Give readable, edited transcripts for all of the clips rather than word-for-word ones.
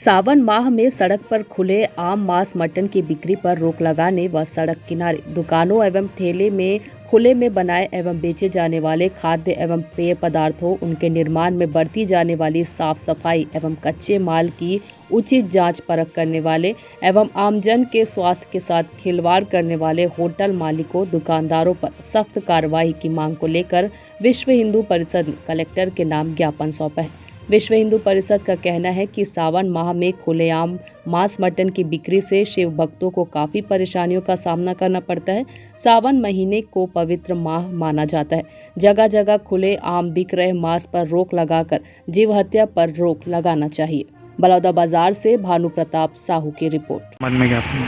सावन माह में सड़क पर खुले आम मांस मटन की बिक्री पर रोक लगाने व सड़क किनारे दुकानों एवं ठेले में खुले में बनाए एवं बेचे जाने वाले खाद्य एवं पेय पदार्थों उनके निर्माण में बरती जाने वाली साफ सफाई एवं कच्चे माल की उचित जांच परख करने वाले एवं आमजन के स्वास्थ्य के साथ खिलवाड़ करने वाले होटल मालिकों दुकानदारों पर सख्त कार्रवाई की मांग को लेकर विश्व हिंदू परिषद ने कलेक्टर के नाम ज्ञापन सौंपा है। विश्व हिंदू परिषद का कहना है कि सावन माह में खुलेआम मांस मटन की बिक्री से शिव भक्तों को काफी परेशानियों का सामना करना पड़ता है। सावन महीने को पवित्र माह माना जाता है। जगह जगह खुले आम बिक रहे मांस पर रोक लगाकर जीव हत्या पर रोक लगाना चाहिए। बलौदा बाजार से भानु प्रताप साहू की रिपोर्ट। मन में ज्ञापन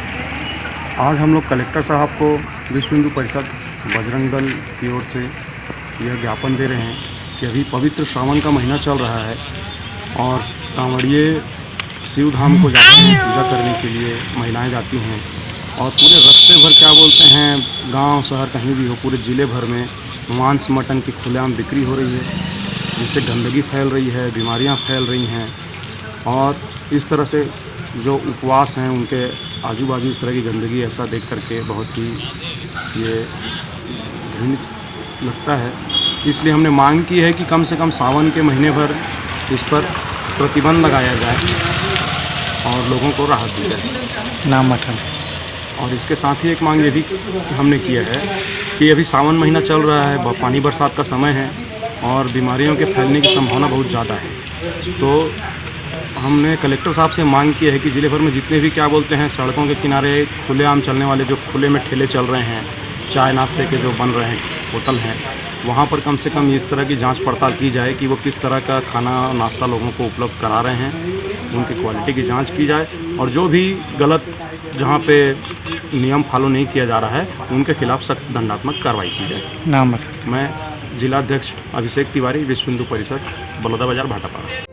आज हम लोग कलेक्टर साहब को विश्व हिंदू परिषद बजरंग दल की ओर से यह ज्ञापन दे रहे हैं कि अभी पवित्र श्रावण का महीना चल रहा है और कांवड़िए शिव धाम को जाते हैं पूजा करने के लिए, महिलाएं जाती हैं और पूरे रास्ते भर क्या बोलते हैं गांव शहर कहीं भी हो पूरे ज़िले भर में मांस मटन की खुलेआम बिक्री हो रही है, जिससे गंदगी फैल रही है, बीमारियां फैल रही हैं और इस तरह से जो उपवास हैं उनके आजू बाजू इस तरह की गंदगी ऐसा देख करके बहुत ही ये घृणित लगता है। इसलिए हमने मांग की है कि कम से कम सावन के महीने भर इस पर प्रतिबंध लगाया जाए और लोगों को राहत दी जाए नाम मटन। और इसके साथ ही एक मांग ये भी हमने किया है कि अभी सावन महीना चल रहा है, पानी बरसात का समय है और बीमारियों के फैलने की संभावना बहुत ज़्यादा है। तो हमने कलेक्टर साहब से मांग की है कि ज़िले भर में जितने भी क्या बोलते हैं सड़कों के किनारे खुलेआम चलने वाले जो खुले में ठेले चल रहे हैं, चाय नाश्ते के जो बन रहे हैं होटल हैं, वहाँ पर कम से कम इस तरह की जांच पड़ताल की जाए कि वो किस तरह का खाना नाश्ता लोगों को उपलब्ध करा रहे हैं, उनकी क्वालिटी की जांच की जाए और जो भी गलत जहाँ पे नियम फॉलो नहीं किया जा रहा है उनके खिलाफ सख्त दंडात्मक कार्रवाई की जाए। नाम मैं जिलाध्यक्ष अभिषेक तिवारी, विश्व हिंदू परिषद, बलौदा बाजार, भाटापारा।